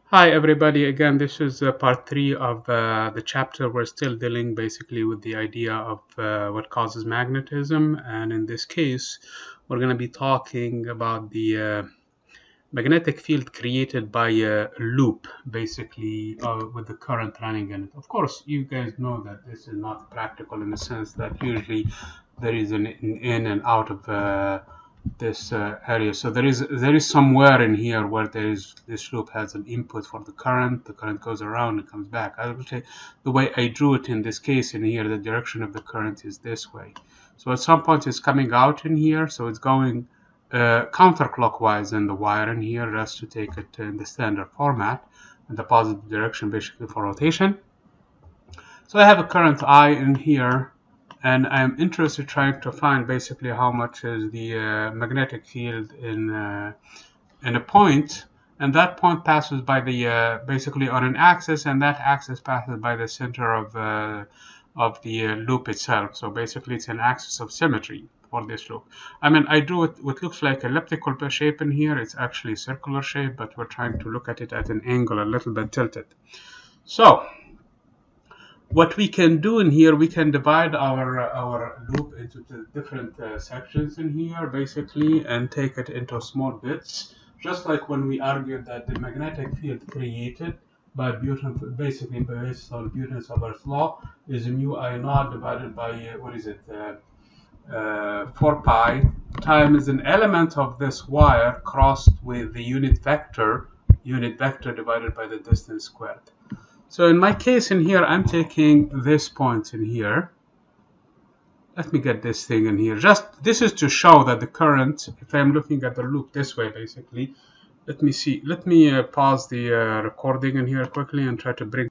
Hi everybody, again this is part 3 of the chapter. We're still dealing basically with the idea of what causes magnetism, and in this case we're going to be talking about the magnetic field created by a loop basically with the current running in it. Of course you guys know that this is not practical in the sense that usually there is an in and out of this area. So there is somewhere in here where this loop has an input for the current goes around and comes back. I would say the way I drew it in this case in here, the direction of the current is this way. So at some point it's coming out in here, so it's going counterclockwise in the wire in here, just to take it in the standard format, in the positive direction basically for rotation. So I have a current I in here, and I'm interested trying to find basically how much is the magnetic field in a point, and that point passes by the basically on an axis, and that axis passes by the center of the loop itself. So basically it's an axis of symmetry for this loop. I mean, I drew it what looks like elliptical shape in here. It's actually circular shape, but we're trying to look at it at an angle a little bit tilted. So what we can do in here, we can divide our loop into the different sections in here basically, and take it into small bits, just like when we argued that the magnetic field created by basically based on Biot-Savart's law is mu I naught divided by 4 pi times an element of this wire crossed with the unit vector divided by the distance squared. So in my case in here, I'm taking this point in here. Let me get this thing in here. This is to show that the current, if I'm looking at the loop this way basically, let me see. Let me pause the recording in here quickly and try to bring.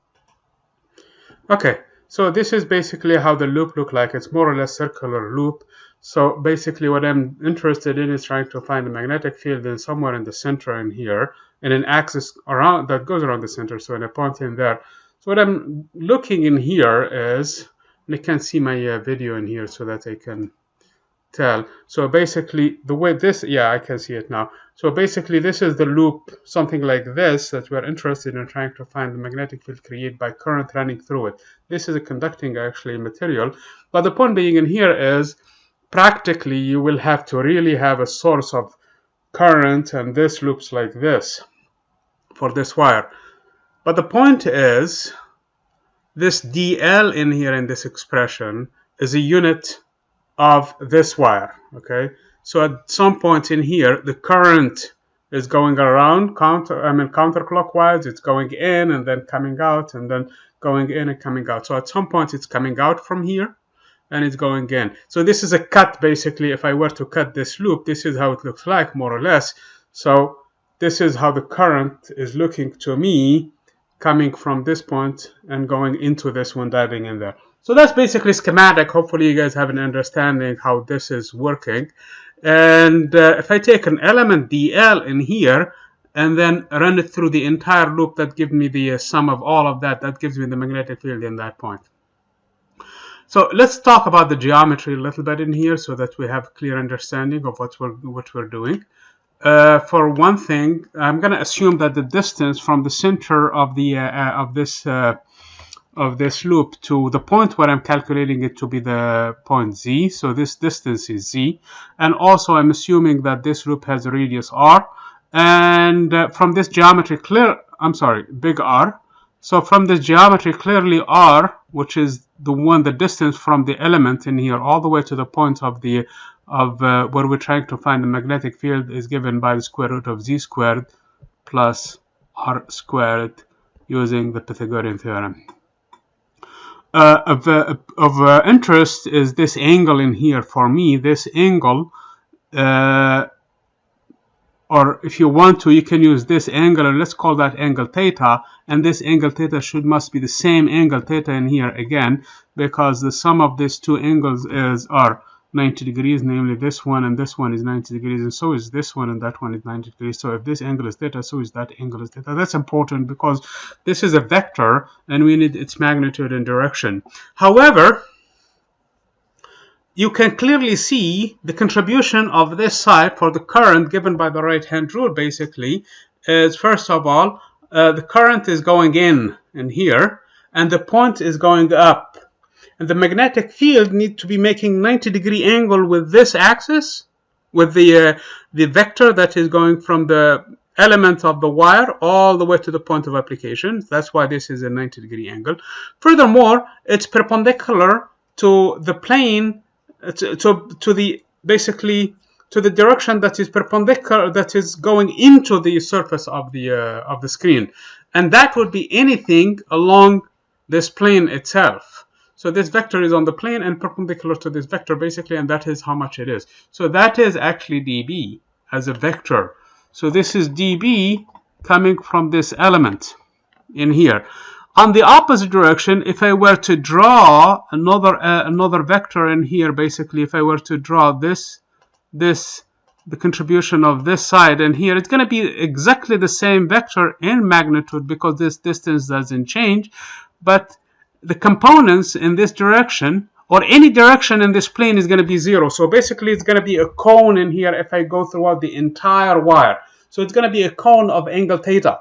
Okay, so this is basically how the loop looks like. It's more or less circular loop. So basically what I'm interested in is trying to find the magnetic field in somewhere in the center in here, in an axis around that goes around the center, so in a point in there. So what I'm looking in here is, and I can see my video in here so that I can tell. So basically the way this, yeah, I can see it now. So basically this is the loop, something like this, that we're interested in trying to find the magnetic field created by current running through it. This is a conducting actually material, but the point being in here is practically you will have to really have a source of current, and this loops like this for this wire. But the point is, this dl in here in this expression is a unit of this wire. Okay, so at some point in here the current is going around counterclockwise. It's going in and then coming out, and then going in and coming out. So at some point it's coming out from here and it's going in. So this is a cut basically. If I were to cut this loop, this is how it looks like more or less. So this is how the current is looking to me, coming from this point and going into this one, diving in there. So that's basically schematic. Hopefully you guys have an understanding how this is working. And if I take an element dl in here and then run it through the entire loop, that gives me the sum of all of that. That gives me the magnetic field in that point. So let's talk about the geometry a little bit in here so that we have a clear understanding of what we're doing. For one thing, I'm going to assume that the distance from the center of the of this loop to the point where I'm calculating it to be the point z. So this distance is z, and also I'm assuming that this loop has a radius r, and from this geometry big R. So from this geometry, clearly r, which is the distance from the element in here all the way to the point of the where we're trying to find the magnetic field, is given by the square root of z squared plus r squared using the Pythagorean theorem. Of interest is this angle in here for me. This angle, or if you want to, you can use this angle, and let's call that angle theta, and this angle theta must be the same angle theta in here again, because the sum of these two angles are 90 degrees, namely this one and this one is 90 degrees, and so is this one and that one is 90 degrees. So if this angle is theta, so is that angle is theta. That's important because this is a vector and we need its magnitude and direction. However, you can clearly see the contribution of this side for the current given by the right hand rule basically is, first of all, the current is going in here, and the point is going up. And the magnetic field needs to be making 90-degree angle with this axis, with the vector that is going from the element of the wire all the way to the point of application. That's why this is a 90-degree angle. Furthermore, it's perpendicular to the plane, to the basically to the direction that is perpendicular, that is going into the surface of the screen, and that would be anything along this plane itself. So this vector is on the plane and perpendicular to this vector basically, and that is how much it is. So that is actually dB as a vector. So this is dB coming from this element in here. On the opposite direction, if I were to draw another vector in here, basically if I were to draw the contribution of this side and here, it's going to be exactly the same vector in magnitude because this distance doesn't change, but the components in this direction or any direction in this plane is going to be 0. So basically it's going to be a cone in here if I go throughout the entire wire. So it's going to be a cone of angle theta.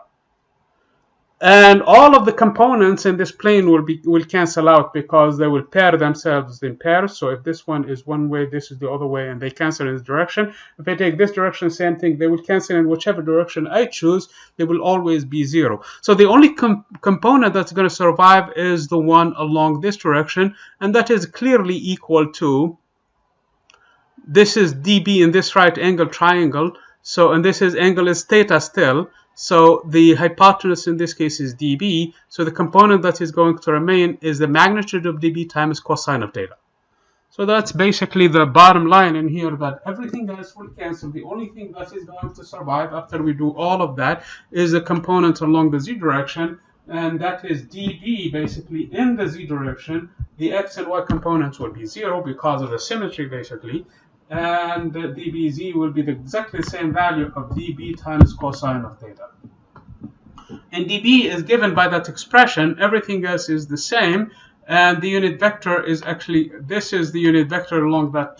And all of the components in this plane will cancel out because they will pair themselves in pairs. So if this one is one way, this is the other way, and they cancel in this direction. If I take this direction, same thing, they will cancel in whichever direction I choose. They will always be 0. So the only component that's going to survive is the one along this direction, and that is clearly equal to, this is dB in this right angle triangle. So, and this angle is theta still. So the hypotenuse in this case is dB. So the component that is going to remain is the magnitude of dB times cosine of theta. So that's basically the bottom line in here, that everything else will cancel. The only thing that is going to survive after we do all of that is the component along the z direction, and that is dB basically in the z direction. The x and y components will be 0 because of the symmetry basically. And the dBz will be exactly the same value of dB times cosine of theta. And dB is given by that expression. Everything else is the same. And the unit vector is actually, this is the unit vector along that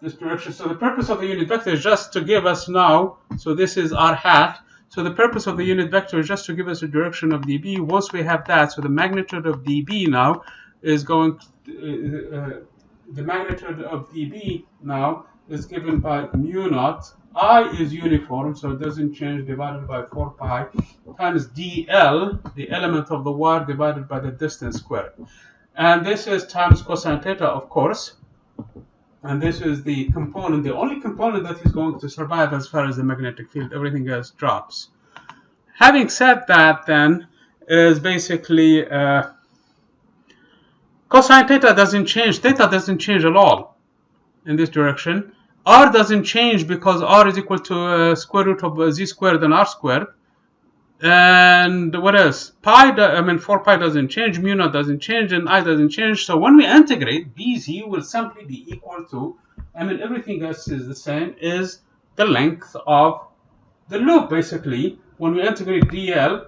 this direction. So the purpose of the unit vector is just to give us now, so this is r hat. So the purpose of the unit vector is just to give us a direction of dB. Once we have that, so the magnitude of dB now is going to, the magnitude of dB now is given by mu naught. I is uniform, so it doesn't change, divided by 4 pi times dl, the element of the wire, divided by the distance squared. And this is times cosine theta, of course. And this is the component, the only component that is going to survive as far as the magnetic field. Everything else drops. Having said that, then, is basically cosine theta doesn't change. Theta doesn't change at all in this direction. R doesn't change because R is equal to square root of z squared and r squared. And what else? 4 pi doesn't change, mu naught doesn't change, and I doesn't change. So when we integrate, Bz will simply be equal to, everything else is the same, is the length of the loop, basically. When we integrate dl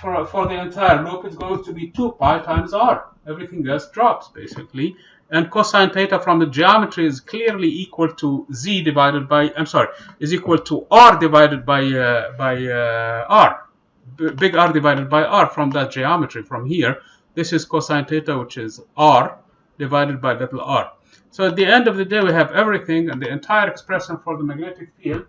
for the entire loop, it's going to be 2 pi times r. Everything else drops, basically. And cosine theta from the geometry is clearly equal to z divided by, is equal to r divided by r. Big R divided by r from that geometry from here. This is cosine theta, which is r divided by little r. So at the end of the day, we have everything, and the entire expression for the magnetic field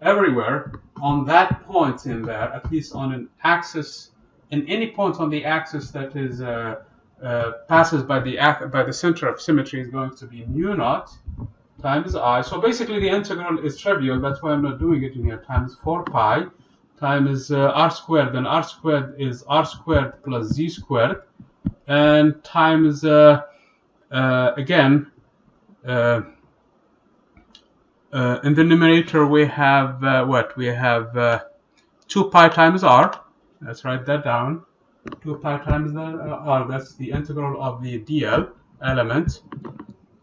everywhere on that point in there, at least on an axis, in any point on the axis that is passes by the center of symmetry, is going to be mu naught times I. So basically the integral is trivial, that's why I'm not doing it in here, times 4 pi times r squared, and r squared is r squared plus z squared, and times again in the numerator we have what? We have 2 pi times r. Let's write that down. 2 pi times r, that's the integral of the dl element.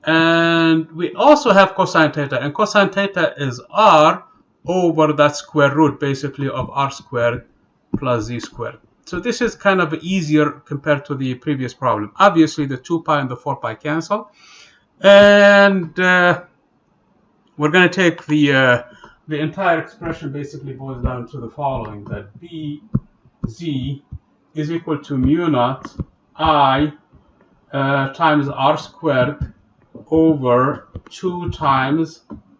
And we also have cosine theta, and cosine theta is r over that square root, basically, of r squared plus z squared. So this is kind of easier compared to the previous problem. Obviously, the 2 pi and the 4 pi cancel. And we're going to take the the entire expression basically boils down to the following, that Bz is equal to mu naught I times r squared over 2 times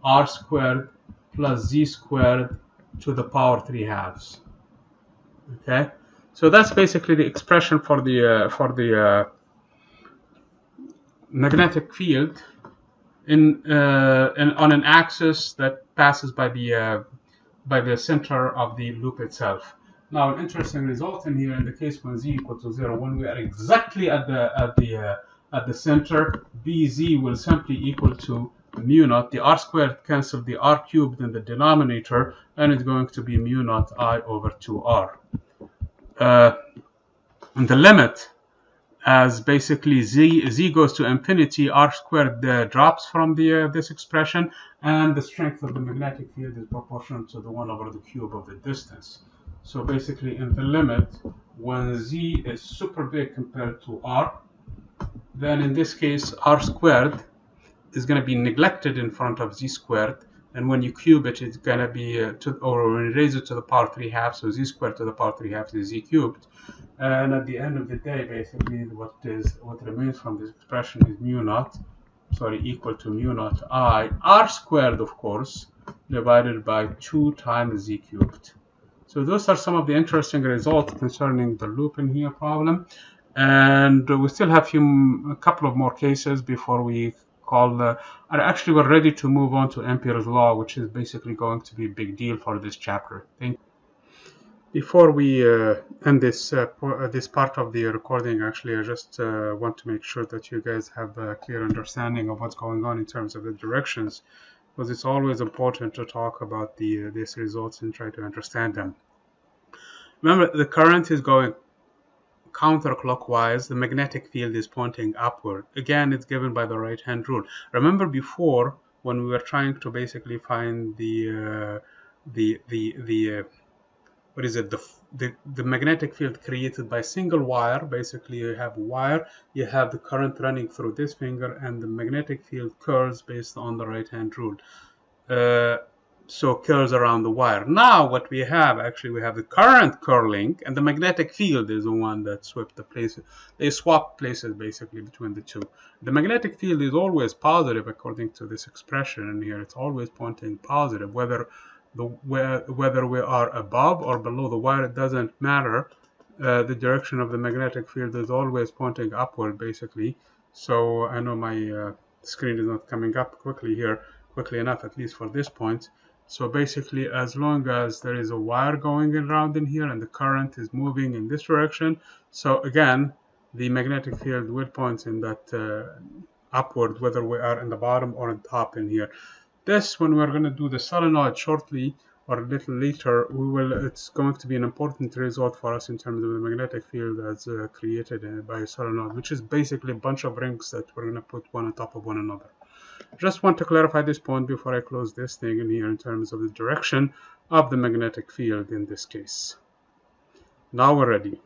r squared plus z squared to the power 3/2. Okay, so that's basically the expression for the magnetic field on an axis that passes by the center of the loop itself. Now, an interesting result in here, in the case when z equal to 0, when we are exactly at the center, Bz will simply equal to mu naught. The r squared cancel the r cubed in the denominator, and it's going to be mu naught I over 2r. And the limit, as basically z goes to infinity, r squared drops from this expression, and the strength of the magnetic field is proportional to the 1 over the cube of the distance. So basically, in the limit, when z is super big compared to r, then in this case, r squared is going to be neglected in front of z squared, and when you cube it, it's going to be, or when you raise it to the power 3/2, so z squared to the power 3/2 is z cubed. And at the end of the day, basically, what remains from this expression is equal to mu naught I, r squared, of course, divided by 2 times z cubed. So those are some of the interesting results concerning the loop in here problem. And we still have a couple of more cases before we actually we're ready to move on to Ampere's law, which is basically going to be a big deal for this chapter. Before we end this part of the recording, actually, I just want to make sure that you guys have a clear understanding of what's going on in terms of the directions, because it's always important to talk about these results and try to understand them. Remember, the current is going counterclockwise. The magnetic field is pointing upward. Again, it's given by the right-hand rule. Remember before, when we were trying to basically find the magnetic field created by single wire. Basically, you have a wire, you have the current running through this finger, and the magnetic field curls based on the right-hand rule. So curls around the wire. Now what we have, actually, we have the current curling, and the magnetic field is the one that swapped the places. They swap places basically between the two. The magnetic field is always positive according to this expression in here. It's always pointing positive, whether we are above or below the wire, it doesn't matter. The direction of the magnetic field is always pointing upward, basically. So I know my screen is not coming up quickly enough, at least for this point. So basically, as long as there is a wire going around in here and the current is moving in this direction, so again, the magnetic field will point in that upward, whether we are in the bottom or on top in here. This, when we're going to do the solenoid shortly or a little later, it's going to be an important result for us in terms of the magnetic field as created by a solenoid, which is basically a bunch of rings that we're going to put one on top of one another. Just want to clarify this point before I close this thing in here in terms of the direction of the magnetic field in this case. Now we're ready.